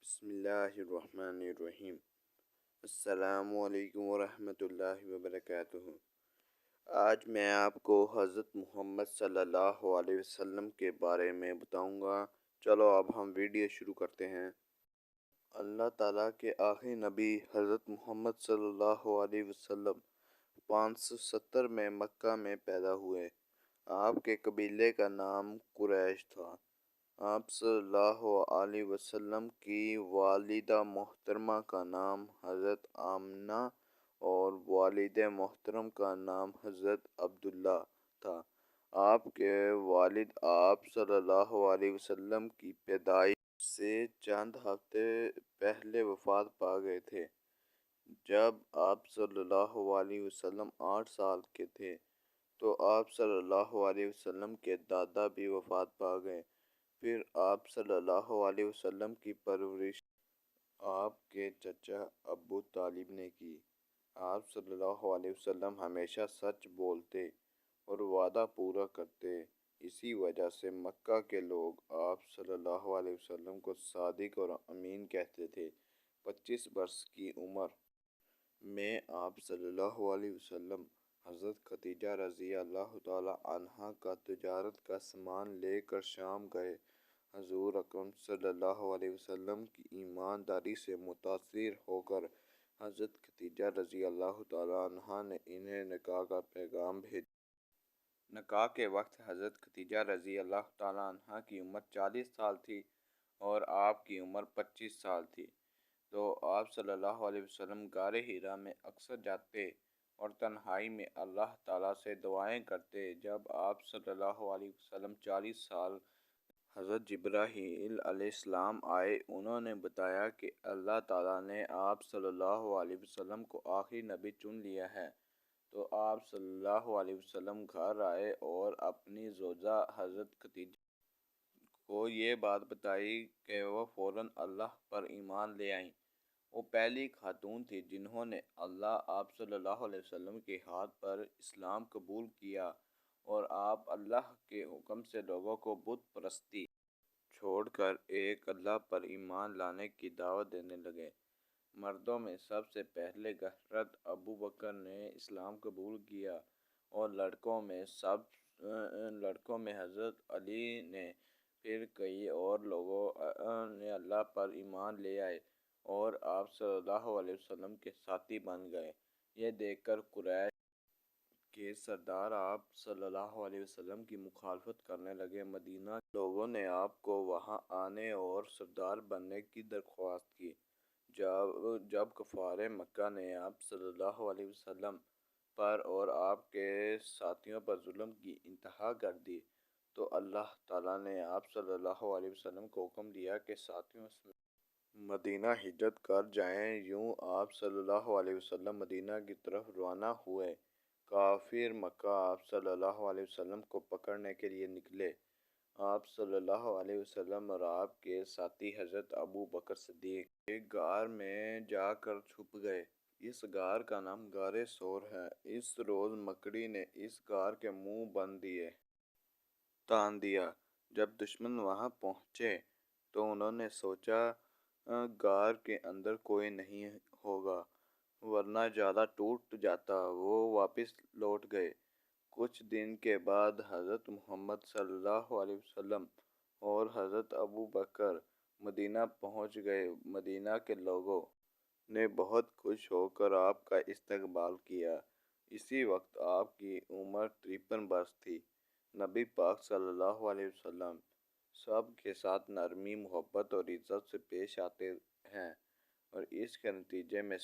بسم اللہ الرحمن الرحیم۔ السلام علیکم ورحمۃ اللہ وبرکاتہ۔ آج میں آپ کو حضرت محمد صلی اللہ علیہ وسلم کے بارے میں بتاؤں گا۔ چلو اب ہم ویڈیو شروع کرتے ہیں۔ اللہ تعالیٰ کے آخری نبی حضرت محمد صلی اللہ علیہ وسلم 570 میں مکہ میں پیدا ہوئے۔ آپ کے قبیلے کا نام قریش تھا۔ آپ صلی اللہ علیہ وسلم کی والدہ محترمہ کا نام حضرت آمنہ اور والد محترم کا نام حضرت عبداللہ تھا۔ آپ کے والد آپ صلی اللہ علیہ وسلم کی پیدائش سے چند ہفتے پہلے وفات پا گئے تھے۔ جب آپ صلی اللہ علیہ وسلم 8 سال کے تھے تو آپ صلی اللہ علیہ وسلم کے دادا بھی وفات پا گئے۔ پھر آپ صلی اللہ علیہ وسلم کی پرورش آپ کے چچا ابو طالب نے کی۔ آپ صلی اللہ علیہ وسلم ہمیشہ سچ بولتے اور وعدہ پورا کرتے۔ اسی وجہ سے مکہ کے لوگ آپ صلی اللہ علیہ وسلم کو صادق اور امین کہتے تھے۔ 25 برس کی عمر میں آپ صلی اللہ علیہ وسلم حضرت خدیجہ رضی اللہ تعالی عنہا کا تجارت کا سامان لے کر شام گئے۔ حضور اکرم صلی اللہ علیہ وسلم کی ایمانداری سے متاثر ہو کر حضرت خدیجہ رضی اللہ تعالی عنہا نے انہیں نکاح کا پیغام بھیجا۔ نکاح کے وقت حضرت خدیجہ رضی اللہ تعالی عنہا کی عمر 40 سال تھی اور آپ کی عمر 25 سال تھی، تو آپ صلی اللہ علیہ وسلم غار حرا میں اکثر جاتے اور تنہائی میں اللہ تعالیٰ سے دعائیں کرتے۔ جب آپ صلی اللہ علیہ وسلم 40 سال حضرت جبرائیل علیہ السلام آئے۔ انہوں نے بتایا کہ اللہ تعالیٰ نے آپ صلی اللہ علیہ وسلم کو آخری نبی چن لیا ہے، تو آپ صلی اللہ علیہ وسلم گھر آئے اور اپنی زوجہ حضرت خدیجہ کو یہ بات بتائی کہ وہ فوراً اللہ پر ایمان لے آئیں۔ وہ پہلی خاتون تھی جنہوں نے آپ صلی اللہ علیہ وسلم کے ہاتھ پر اسلام قبول کیا، اور آپ اللہ کے حکم سے لوگوں کو بت پرستی چھوڑ کر ایک اللہ پر ایمان لانے کی دعوت دینے لگے۔ مردوں میں سب سے پہلے حضرت ابو بکر نے اسلام قبول کیا اور لڑکوں میں حضرت علی نے، پھر کئی اور لوگوں نے اللہ پر ایمان لے آئے اور آپ صلی اللہ علیہ وسلم کے ساتھی بن گئے۔ یہ دیکھ کر قریش کے سردار آپ صلی اللہ علیہ وسلم کی مخالفت کرنے لگے۔ مدینہ کے لوگوں نے آپ کو وہاں آنے اور سردار بننے کی درخواست کی۔ جب کفار مکہ نے آپ صلی اللہ علیہ وسلم پر اور آپ کے ساتھیوں پر ظلم کی انتہا کر دی تو اللہ تعالیٰ نے آپ صلی اللہ علیہ وسلم کو حکم دیا کہ ساتھیوں سمیت مدینہ ہجرت کر جائیں۔ یوں آپ صلی اللہ علیہ وسلم مدینہ کی طرف روانہ ہوئے۔ کافر مکہ آپ صلی اللہ علیہ وسلم کو پکڑنے کے لیے نکلے۔ آپ صلی اللہ علیہ وسلم اور آپ کے ساتھی حضرت ابو بکر صدیق ایک غار میں جا کر چھپ گئے۔ اس غار کا نام غار ثور ہے۔ اس روز مکڑی نے اس غار کے منہ تان دیا۔ جب دشمن وہاں پہنچے تو انہوں نے سوچا غار کے اندر کوئی نہیں ہوگا، ورنہ زیادہ ٹوٹ جاتا۔ وہ واپس لوٹ گئے۔ کچھ دن کے بعد حضرت محمد صلی اللہ علیہ وسلم اور حضرت ابو بکر مدینہ پہنچ گئے۔ مدینہ کے لوگوں نے بہت خوش ہو کر آپ کا استقبال کیا۔ اسی وقت آپ کی عمر 53 برس تھی۔ نبی پاک صلی اللہ علیہ وسلم سب کے ساتھ نرمی، محبت اور عزت سے پیش آتے ہیں، اور اس کے نتیجے میں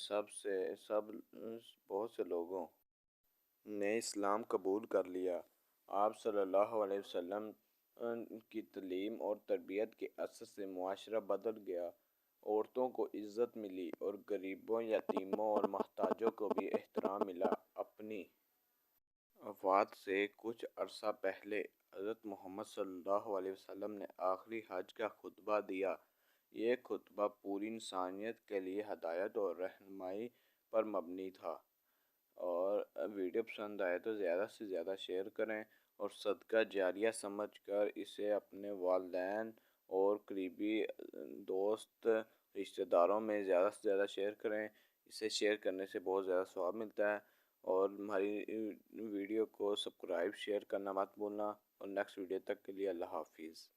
بہت سے لوگوں نے اسلام قبول کر لیا۔ آپ صلی اللہ علیہ وسلم کی تعلیم اور تربیت کے اثر سے معاشرہ بدل گیا۔ عورتوں کو عزت ملی اور غریبوں، یتیموں اور محتاجوں کو بھی احترام ملا۔ اپنی وفات سے کچھ عرصہ پہلے حضرت محمد صلی اللہ علیہ وسلم نے آخری حج کا خطبہ دیا۔ یہ خطبہ پوری انسانیت کے لیے ہدایت اور رہنمائی پر مبنی تھا۔ اور ویڈیو پسند آئے تو زیادہ سے زیادہ شیئر کریں اور صدقہ جاریہ سمجھ کر اسے اپنے والدین اور قریبی دوست رشتہ داروں میں زیادہ سے زیادہ شیئر کریں، اسے شیئر کرنے سے بہت زیادہ ثواب ملتا ہے۔ اور ہماری ویڈیو کو سبسکرائب شیئر کرنا مت بھولنا، اور نیکسٹ ویڈیو تک کے لیے اللہ حافظ۔